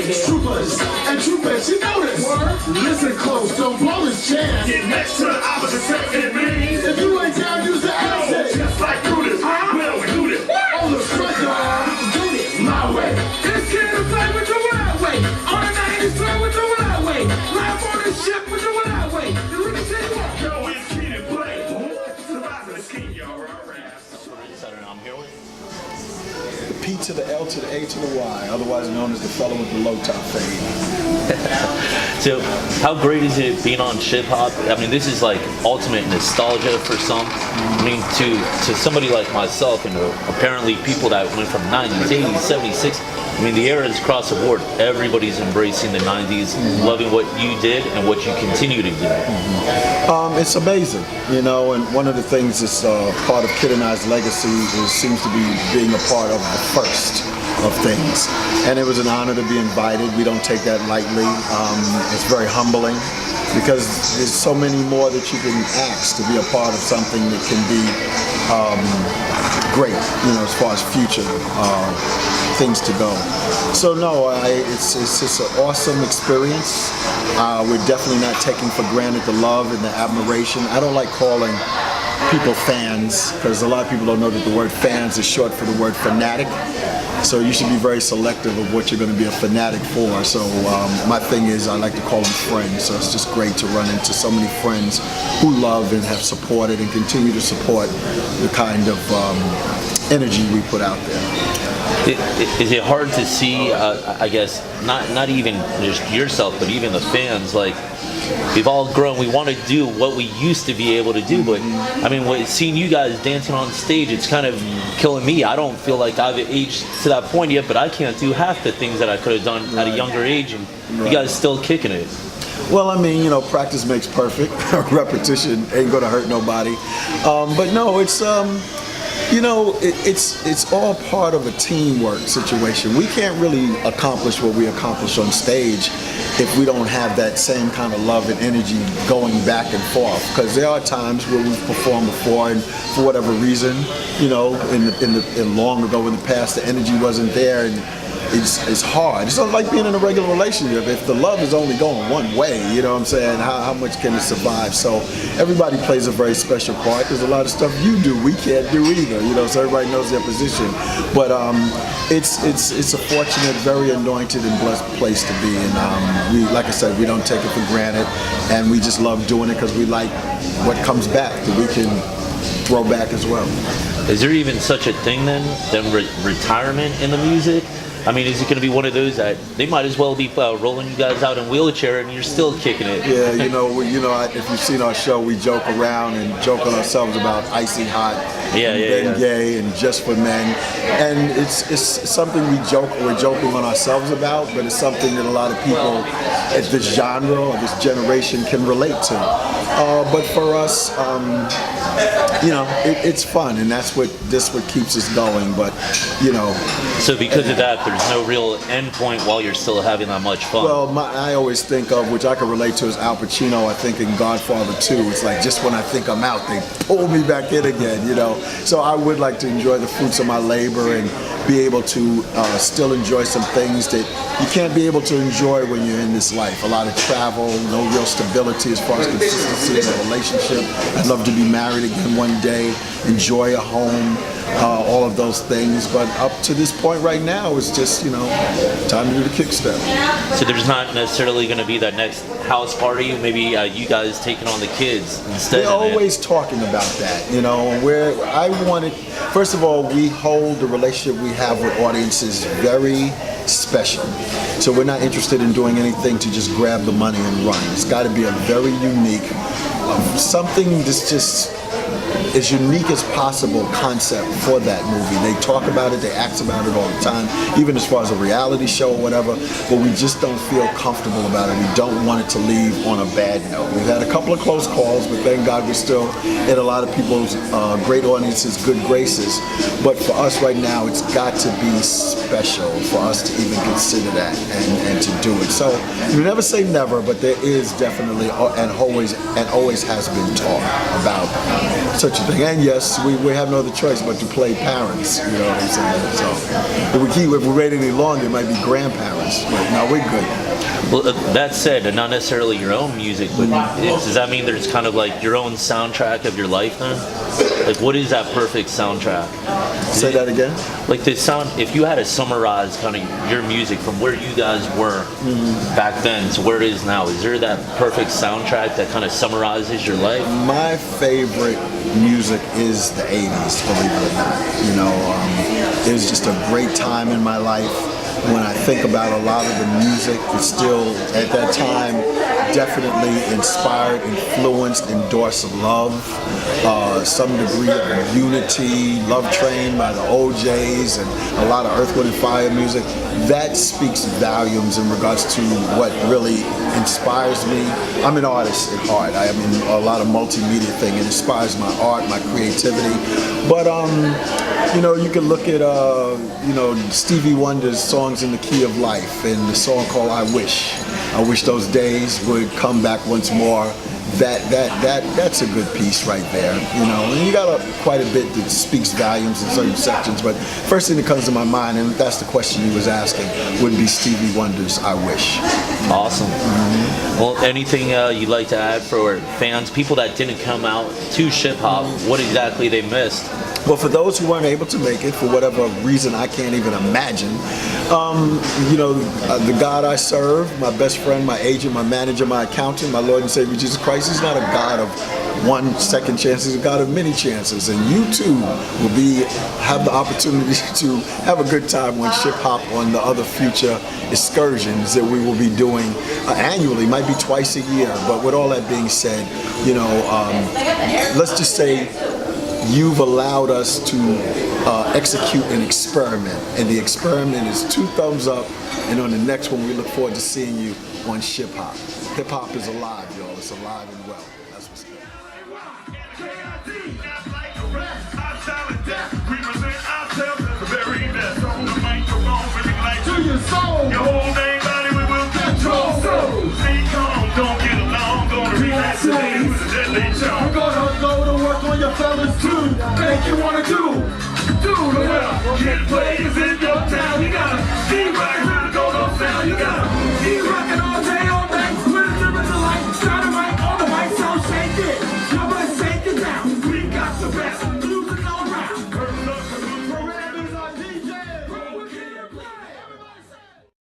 Troopers and troopers, you know this. Listen close, don't blow this chance. Get next to the opposite sex, it means if you ain't down, use the accent. Just like do this, well, we do this. On the front yard, do this my way. This kid is play with the wild way. On the 90s, play with the wild way. Live on this ship with the wild way. You let me tell you what. Yo, it's kid and play. Surviving the king, y'all. I'm here with The P to the L to the A to the Y, otherwise known as the fellow with the low top fade. So, how great is it being on Ship Hop? I mean, this is like ultimate nostalgia for some. I mean, to somebody like myself, and apparently people that went from 90s, 80s, 70s, 60s. I mean, the era is across the board. Everybody's embracing the 90s, loving what you did and what you continue to do. It's amazing, you know, and one of the things that's part of Kid and I's legacy seems to be being a part of the first of things. And it was an honor to be invited. We don't take that lightly. It's very humbling because there's so many more that you can ask to be a part of something that can be great, you know, as far as future things to go. So no, it's just an awesome experience. We're definitely not taking for granted the love and the admiration. I don't like calling people fans because a lot of people don't know that the word fans is short for the word fanatic. So you should be very selective of what you're going to be a fanatic for. So my thing is I like to call them friends. So it's just great to run into so many friends who love and have supported and continue to support the kind of energy we put out there. Is it hard to see, I guess, not even just yourself, but even the fans, like, we've all grown, we want to do what we used to be able to do, but, I mean, seeing you guys dancing on stage, it's kind of killing me. I don't feel like I've aged to that point yet, but I can't do half the things that I could have done at a younger age, and you guys still kicking it. Well, I mean, you know, practice makes perfect. Repetition ain't gonna hurt nobody. But no, it's you know, it's all part of a teamwork situation. We can't really accomplish what we accomplish on stage if we don't have that same kind of love and energy going back and forth. Because there are times where we've performed before, and for whatever reason, you know, in long ago in the past, the energy wasn't there, and it's hard. It's not like being in a regular relationship. If the love is only going one way, you know what I'm saying, how much can it survive? So everybody plays a very special part. There's a lot of stuff you do we can't do either, you know, so everybody knows their position. But it's a fortunate, very anointed and blessed place to be. And we, like I said, we don't take it for granted, and we just love doing it because we like what comes back that we can throw back as well. Is there even such a thing then retirement in the music? I mean, is it going to be one of those that they might as well be rolling you guys out in a wheelchair and you're still kicking it? Yeah, you know, if you've seen our show, we joke around and joke on ourselves about Icy Hot, Ben Gay, and Just for Men, and it's something we're joking on ourselves about, but it's something that a lot of people at this genre or this generation can relate to. But for us, you know, it's fun, and that's what keeps us going. But you know, so because of that, there's no real end point while you're still having that much fun. Well, I always think of, which I can relate to, is Al Pacino. I think in Godfather 2, it's like just when I think I'm out, they pull me back in again. You know, so I would like to enjoy the fruits of my labor and be able to still enjoy some things that you can't be able to enjoy when you're in this life. A lot of travel, no real stability as far as consistency in a relationship. I'd love to be married again one day, enjoy a home, all of those things. But up to this point right now, it's just, you know, time to do the kickstep. So there's not necessarily going to be that next house party, maybe you guys taking on the kids instead. We're always talking about that, you know, first of all, we hold the relationship we have with audiences very special. So we're not interested in doing anything to just grab the money and run. It's got to be a very unique, something that's just as unique as possible concept for that movie. They talk about it, they ask about it all the time, even as far as a reality show or whatever, but we just don't feel comfortable about it. We don't want it to leave on a bad note. We've had a couple of close calls, but thank God we're still in a lot of people's great audiences, good graces. But for us right now, it's got to be special for us to even consider that and to do it. So you never say never, but there is definitely and always has been talk about such you think. And yes, we have no other choice but to play parents. You know what I'm saying? So if we wait any longer, it might be grandparents. But no, we're good. Well, that said, not necessarily your own music, but does that mean there's kind of like your own soundtrack of your life then? Like, what is that perfect soundtrack? Say that again? Like the sound, if you had to summarize kind of your music from where you guys were back then to where it is now, is there that perfect soundtrack that kind of summarizes your life? My favorite music is the 80s, believe it or not. You know, it was just a great time in my life. When I think about a lot of the music, it's still, at that time, definitely inspired, influenced, endorsed love, some degree of unity, Love Train by the OJs, and a lot of Earth, Wind & Fire music. That speaks volumes in regards to what really inspires me. I'm an artist at heart. I am in a lot of multimedia thing. It inspires my art, my creativity. But, you know, you can look at, you know, Stevie Wonder's Songs in the Key of Life and the song called I Wish. I wish those days would come back once more. That's a good piece right there, you know. And you got quite a bit that speaks volumes in certain sections, but first thing that comes to my mind, and that's the question you was asking, would be Stevie Wonder's I Wish. Awesome. Well, anything you'd like to add for fans, people that didn't come out to Ship Hop, what exactly they missed? Well, for those who weren't able to make it, for whatever reason I can't even imagine, you know, the God I serve, my best friend, my agent, my manager, my accountant, my Lord and Savior Jesus Christ, he's not a God of one second chance, he's a God of many chances. And you too will have the opportunity to have a good time when Ship Hop on the other future excursions that we will be doing annually, might be twice a year. But with all that being said, you know, let's just say you've allowed us to execute an experiment, and the experiment is 2 thumbs up, and on the next one we look forward to seeing you on Ship Hop. Hip Hop is alive, y'all. It's alive and well. That's what's good. To your soul, your whole main body we will control. Stay calm, don't get along, gonna relax today. We're gonna go to work on your fellas too. Make you wanna do the well. Get plays